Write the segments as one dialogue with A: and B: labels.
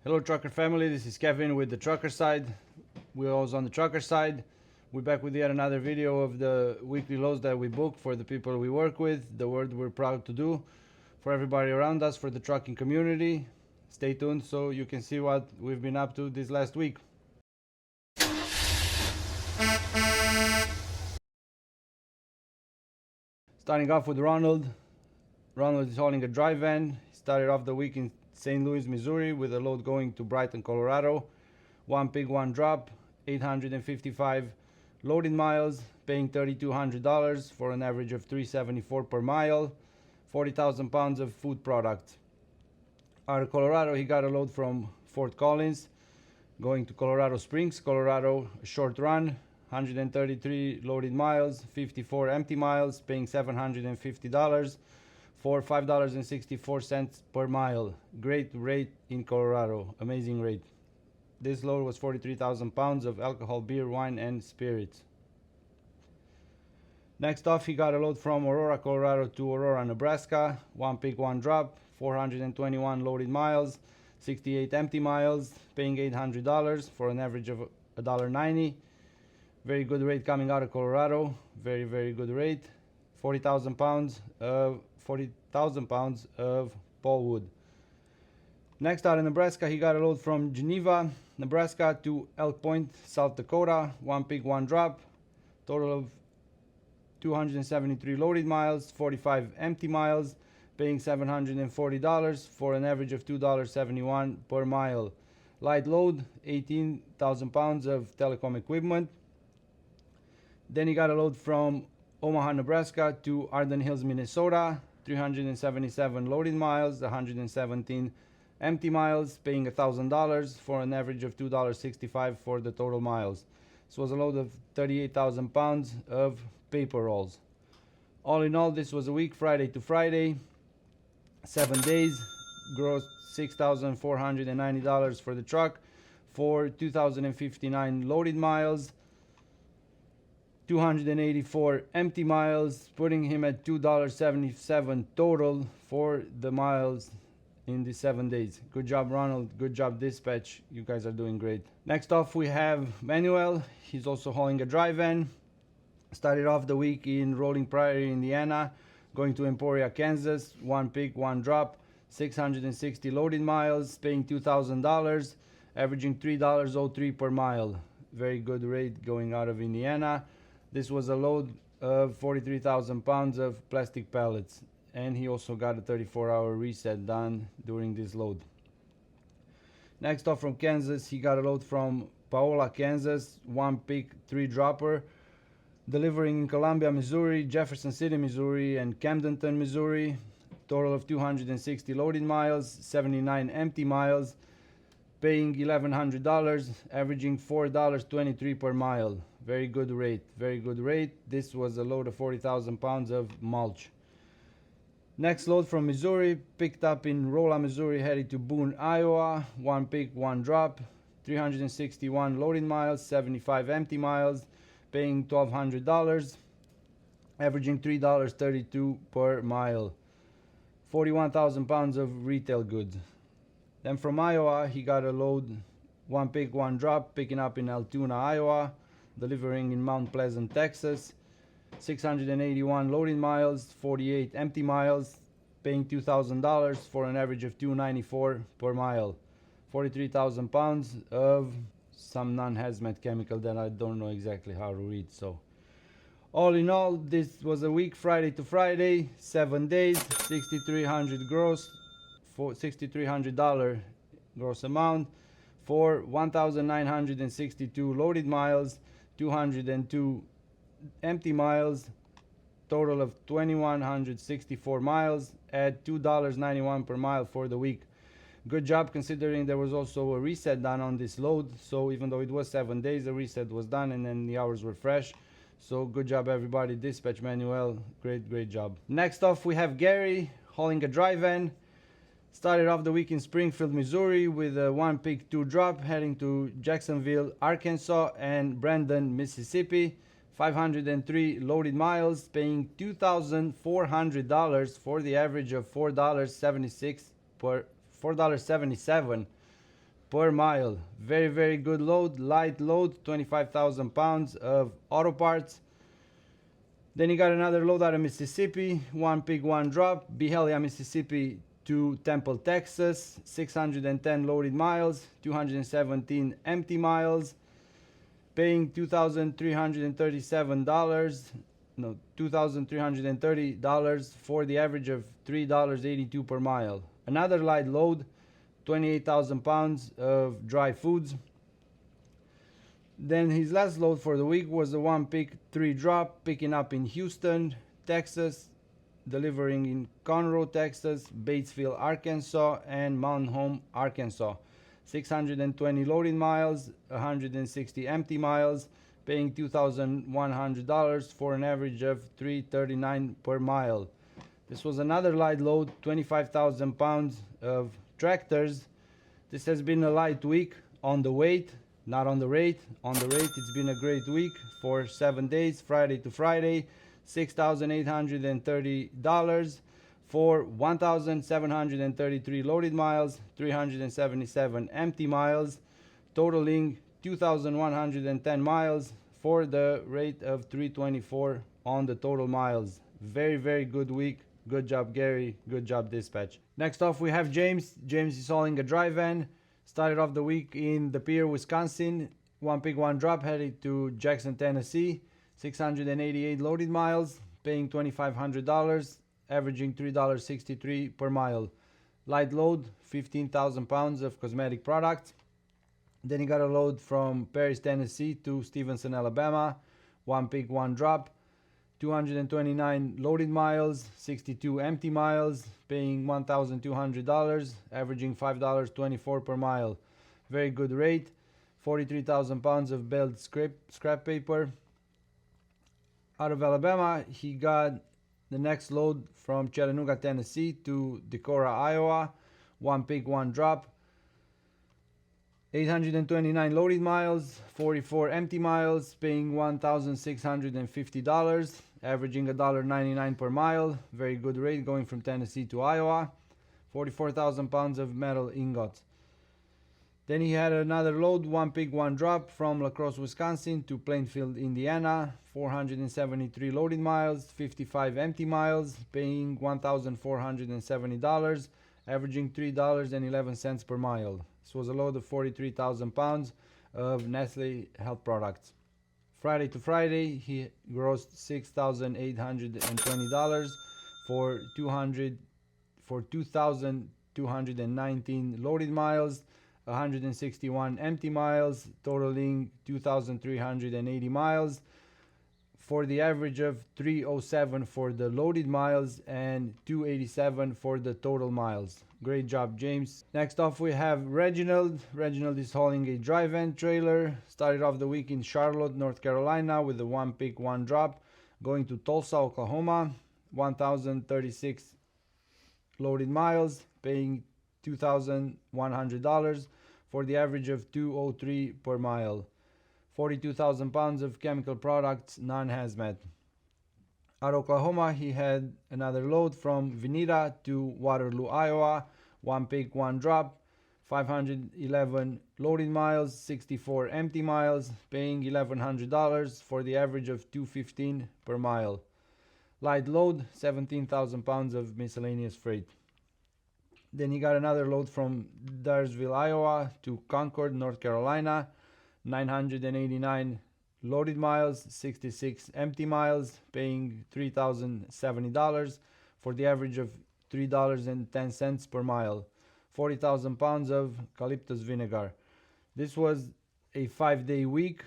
A: Hello trucker family, this is Kevin with the trucker side. We're always on the trucker side. We're back with yet another video of the weekly loads that we book for the people we work with, the work we're proud to do for everybody around us, for the trucking community. Stay tuned so you can see what we've been up to this last week. Starting off with Ronald. Ronald is hauling a dry van. He started off the week in St. Louis, Missouri with a load going to Brighton, Colorado. One pick, one drop, 855 loading miles, paying $3,200 for an average of $374 per mile, 40,000 pounds of food product. Out of Colorado, he got a load from Fort Collins, going to Colorado Springs, Colorado, a short run, 133 loaded miles, 54 empty miles, paying $750 for $5.64 per mile. Great rate in Colorado, amazing rate. This load was 43,000 pounds of alcohol, beer, wine, and spirits. Next off, he got a load from Aurora, Colorado to Aurora, Nebraska. One pick, one drop, 421 loaded miles, 68 empty miles, paying $800 for an average of $1.90. Very good rate coming out of Colorado. Very, very good rate. 40,000 pounds of pole Next out in Nebraska, he got a load from Geneva, Nebraska to Elk Point, South Dakota. One pick, one drop. Total of 273 loaded miles, 45 empty miles, paying $740 for an average of $2.71 per mile. Light load, 18,000 pounds of telecom equipment. Then he got a load from Omaha, Nebraska to Arden Hills, Minnesota. 377 loaded miles, 117 empty miles, paying $1,000 for an average of $2.65 for the total miles. This was a load of 38,000 pounds of paper rolls. All in all, this was a week, Friday to Friday, 7 days, gross $6,490 for the truck, for 2,059 loaded miles, 284 empty miles, putting him at $2.77 total for the miles in the 7 days. Good job, Ronald. Good job, dispatch. You guys are doing great. Next off, we have Manuel. He's also hauling a dry van. Started off the week in Rolling Prairie, Indiana, going to Emporia, Kansas. One pick, one drop, 660 loaded miles, paying $2,000, averaging $3.03 per mile. Very good rate going out of Indiana. This was a load of 43,000 pounds of plastic pallets, and he also got a 34-hour reset done during this load. Next off from Kansas, he got a load from Paola, Kansas, one pick, three dropper, delivering in Columbia, Missouri, Jefferson City, Missouri, and Camdenton, Missouri. Total of 260 loaded miles, 79 empty miles, paying $1,100, averaging $4.23 per mile. Very good rate, very good rate. This was a load of 40,000 pounds of mulch. Next load from Missouri, picked up in Rolla, Missouri, headed to Boone, Iowa. One pick, one drop, 361 loaded miles, 75 empty miles, paying $1,200, averaging $3.32 per mile. 41,000 pounds of retail goods. Then from Iowa, he got a load, one pick, one drop, picking up in Altoona, Iowa, delivering in Mount Pleasant, Texas. 681 loading miles, 48 empty miles, paying $2,000 for an average of $2.94 per mile. 43,000 pounds of some non-hazmat chemical that I don't know exactly how to read. So all in all, this was a week, Friday to Friday, 7 days, 6,300 gross, for $6,300 gross amount, for 1,962 loaded miles, 202 empty miles, total of 2,164 miles at $2.91 per mile for the week. Good job, considering there was also a reset done on this load. So even though it was 7 days, the reset was done and then the hours were fresh. So good job, everybody. Dispatch, Manuel, great job. Next off, we have Gary hauling a dry van. Started off the week in Springfield, Missouri with a one pick, two drop, heading to Jacksonville, Arkansas, and Brandon, Mississippi. 503 loaded miles, paying $2,400 for the average of $4.77 per mile. Very, very good load, light load, 25,000 pounds of auto parts. Then he got another load out of Mississippi, one pick, one drop, Byhalia, Mississippi to Temple, Texas, 610 loaded miles, 217 empty miles, paying $2,330 for the average of $3.82 per mile. Another light load, 28,000 pounds of dry foods. Then his last load for the week was the one pick, three drop, picking up in Houston, Texas, delivering in Conroe, Texas, Batesville, Arkansas, and Mount Home, Arkansas. 620 loaded miles, 160 empty miles, paying $2,100 for an average of $3.39 per mile. This was another light load, 25,000 pounds of tractors. This has been a light week on the weight, not on the rate. On the rate, it's been a great week for 7 days, Friday to Friday. $6,830 for 1,733 loaded miles, 377 empty miles, totaling 2,110 miles for the rate of 324 on the total miles. Very, very good week. Good job, Gary. Good job, dispatch. Next off, we have James. James is hauling a dry van. Started off the week in De Pere, Wisconsin. One pick, one drop, headed to Jackson, Tennessee. 688 loaded miles, paying $2,500, averaging $3.63 per mile. Light load, 15,000 pounds of cosmetic products. Then he got a load from Paris, Tennessee to Stevenson, Alabama. One pick, one drop. 229 loaded miles, 62 empty miles, paying $1,200, averaging $5.24 per mile. Very good rate. 43,000 pounds of baled scrap paper. Out of Alabama, he got the next load from Chattanooga, Tennessee to Decorah, Iowa. One pick, one drop. 829 loaded miles, 44 empty miles, paying $1,650, averaging $1.99 per mile. Very good rate going from Tennessee to Iowa. 44,000 pounds of metal ingots. Then he had another load, one pick, one drop from La Crosse, Wisconsin to Plainfield, Indiana. 473 loaded miles, 55 empty miles, paying $1,470, averaging $3.11 per mile. This was a load of 43,000 pounds of Nestle health products. Friday to Friday, he grossed $6,820 for 2,219 loaded miles, 161 empty miles, totaling 2,380 miles, for the average of 307 for the loaded miles and 287 for the total miles. Great job, James. Next off, we have Reginald. Reginald is hauling a dry van trailer. Started off the week in Charlotte, North Carolina with a one pick, one drop, going to Tulsa, Oklahoma. 1,036 loaded miles, paying $2,100 for the average of 203 per mile. 42,000 pounds of chemical products, non-hazmat. Out of Oklahoma, he had another load from Veneta to Waterloo, Iowa. One pick, one drop. 511 loaded miles, 64 empty miles, paying $1,100 for the average of 215 per mile. Light load, 17,000 pounds of miscellaneous freight. Then he got another load from Dyersville, Iowa to Concord, North Carolina. 989 loaded miles, 66 empty miles, paying $3,070 for the average of $3.10 per mile. 40,000 pounds of eucalyptus vinegar. This was a 5-day week.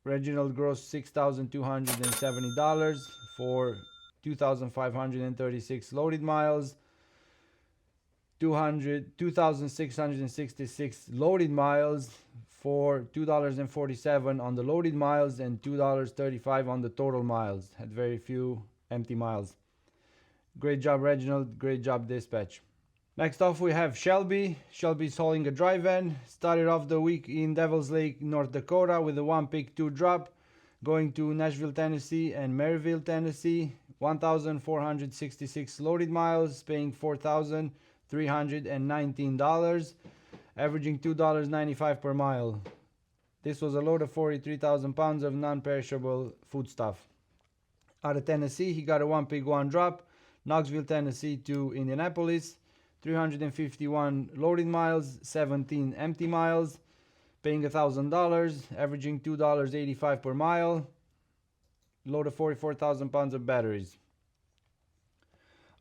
A: Reginald grossed $6,270 for 2,536 loaded miles, 2,666 loaded miles for $2.47 on the loaded miles and $2.35 on the total miles. Had very few empty miles. Great job, Reginald. Great job, dispatch. Next off, we have Shelby. Shelby's hauling a dry van. Started off the week in Devils Lake, North Dakota with a one pick, two drop, going to Nashville, Tennessee and Maryville, Tennessee. 1,466 loaded miles, paying $4,319, averaging $2.95 per mile. This was a load of 43,000 pounds of non-perishable foodstuff. Out of Tennessee, he got a one pick, one drop, Knoxville, Tennessee to Indianapolis, 351 loaded miles, 17 empty miles, paying $1,000, averaging $2.85 per mile, load of 44,000 pounds of batteries.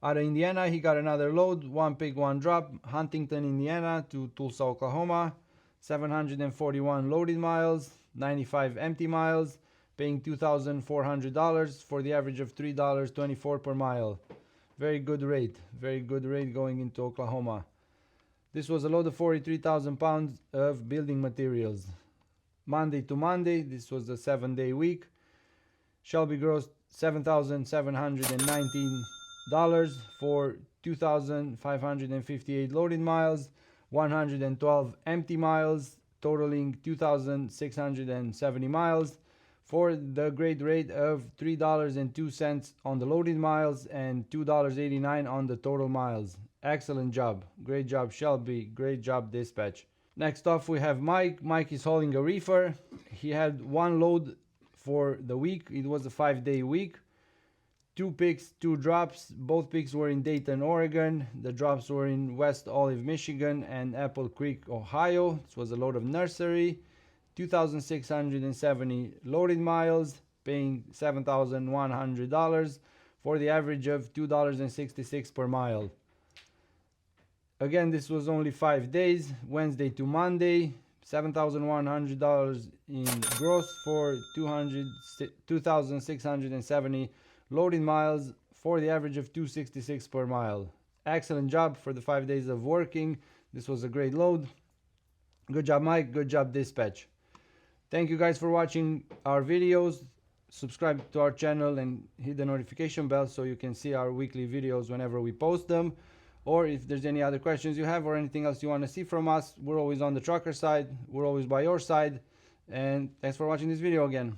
A: Out of Indiana, he got another load, one pick, one drop, Huntington, Indiana to Tulsa, Oklahoma, 741 loaded miles, 95 empty miles, paying $2,400 for the average of $3.24 per mile. Very good rate going into Oklahoma. This was a load of 43,000 pounds of building materials. Monday to Monday, this was a 7-day week. Shelby grossed $7,719 for 2,558 loaded miles, 112 empty miles, totaling 2,670 miles, for the great rate of $3.02 on the loaded miles and $2.89 on the total miles. Excellent job. Great job, Shelby. Great job, dispatch. Next off, we have Mike. Mike is hauling a reefer. He had one load for the week. It was a 5-day week. 2 picks, 2 drops. Both picks were in Dayton, Oregon. The drops were in West Olive, Michigan and Apple Creek, Ohio. This was a load of nursery. 2,670 loaded miles, paying $7,100 for the average of $2.66 per mile. Again, this was only 5 days, Wednesday to Monday, $7,100 in gross for 2,670 loaded miles for the average of $2.66 per mile. Excellent job for the 5 days of working. This was a great load. Good job, Mike. Good job, dispatch. Thank you guys for watching our videos. Subscribe to our channel and hit the notification bell so you can see our weekly videos whenever we post them. Or if there's any other questions you have or anything else you want to see from us, we're always on the trucker side. We're always by your side. And thanks for watching this video again.